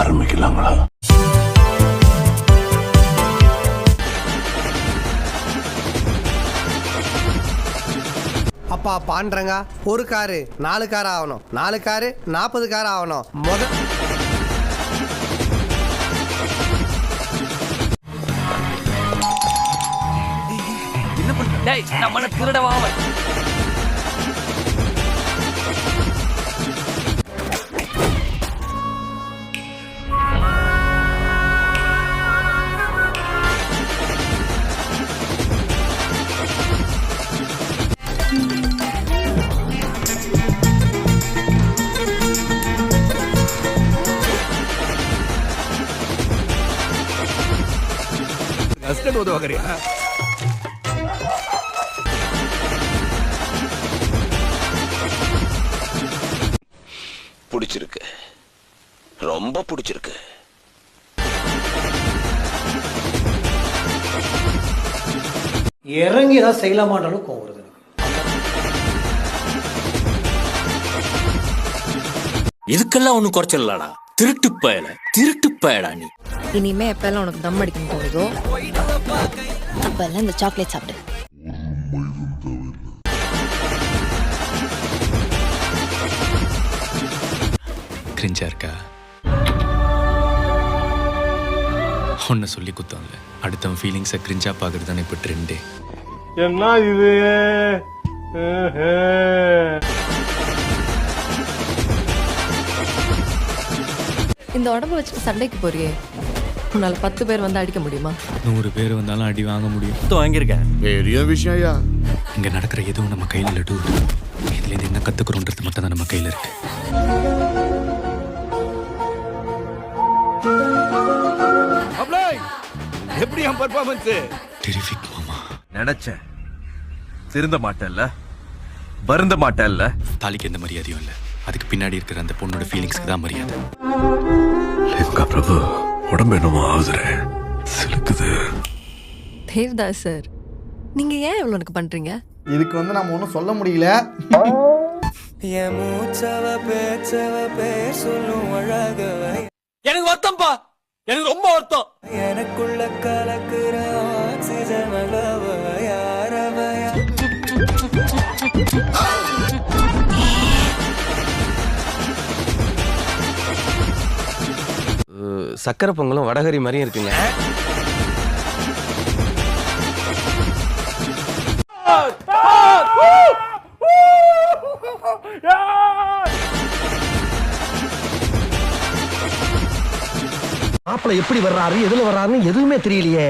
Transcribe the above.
ஆரம்பிக்கலாங்களா? அப்பா பாண்டுறங்க, ஒரு காரு 4 கார் ஆகணும், 4 காரு 40 கார் ஆகணும். என்ன பண்ற? டேய், நம்மள திருடவா அவன்? கஷ்டம் உதவுகிறியா? பிடிச்சிருக்கு, ரொம்ப பிடிச்சிருக்கு. இறங்கி ஏதாவது செய்யலாமான்றாலும் கோவம் வருது. இதுக்கெல்லாம் ஒன்னும் குறைச்சிடலாடா. திருட்டு பயலா நீ. இனிமே எப்பெல்லாம் உனக்கு தம் அடிக்கணும் தோணுதோ அப்பெல்லாம் இந்த சாக்லேட் சாப்பிடு. கிரிஞ்சா இருக்கா? ஒன்ன சொல்லி குத்தம்ல, அடுத்தவன் ஃபீலிங்ஸை கிரிஞ்சா பாக்குறது தானே இப்ப ட்ரெண்டே. என்ன இது? இந்த உடம்பு வச்சுட்டு சண்டைக்கு போறியே, உன்னால 10 பேர் வந்து அடிக்க முடியுமா? 100 பேர் வந்தாலும் அடி வாங்க முடியும். வாங்கியிருக்கேன். பெரிய விஷயம். இங்க நடக்கிற எதுவும் நம்ம கையில இல்ல. இதுல இருந்து என்ன கத்துக்கிறோன்றது மட்டும் தான் நம்ம கையில இருக்கு. எப்படி என் பர்ஃபார்மன்ஸ்? டெரிஃபிக் மாமா. நினைச்சேன் திருந்த மாட்டேன்ல, வருந்த மாட்டேன்ல. தாலிக்கு எந்த மரியாதையும் இல்ல, அதுக்கு பின்னாடி இருக்கிற அந்த பொண்ணோட ஃபீலிங்ஸ்க்கு தான் மரியாதை. எங்க பிரபு உடம்பு என்னமோ ஆகுதுரே, சிலுக்குது. தேவ்தாஸ் சார், நீங்க ஏன் இவ்வளவு எனக்கு பண்றீங்க? இதுக்கு நம்ம ஒன்றும் சொல்ல முடியல. எனக்கு வருத்தம்ப்பா, எனக்கு ரொம்ப வருத்தம். எனக்குள்ள கலக்குற ஆக்சிஜன் அளவு யாரவையா? சக்கரை பொங்கலும் வடகரி மாதிரியும் இருக்குங்க. மாப்பிள்ள எப்படி வர்றாரு, எதுல வர்றாருன்னு எதுவுமே தெரியலையே.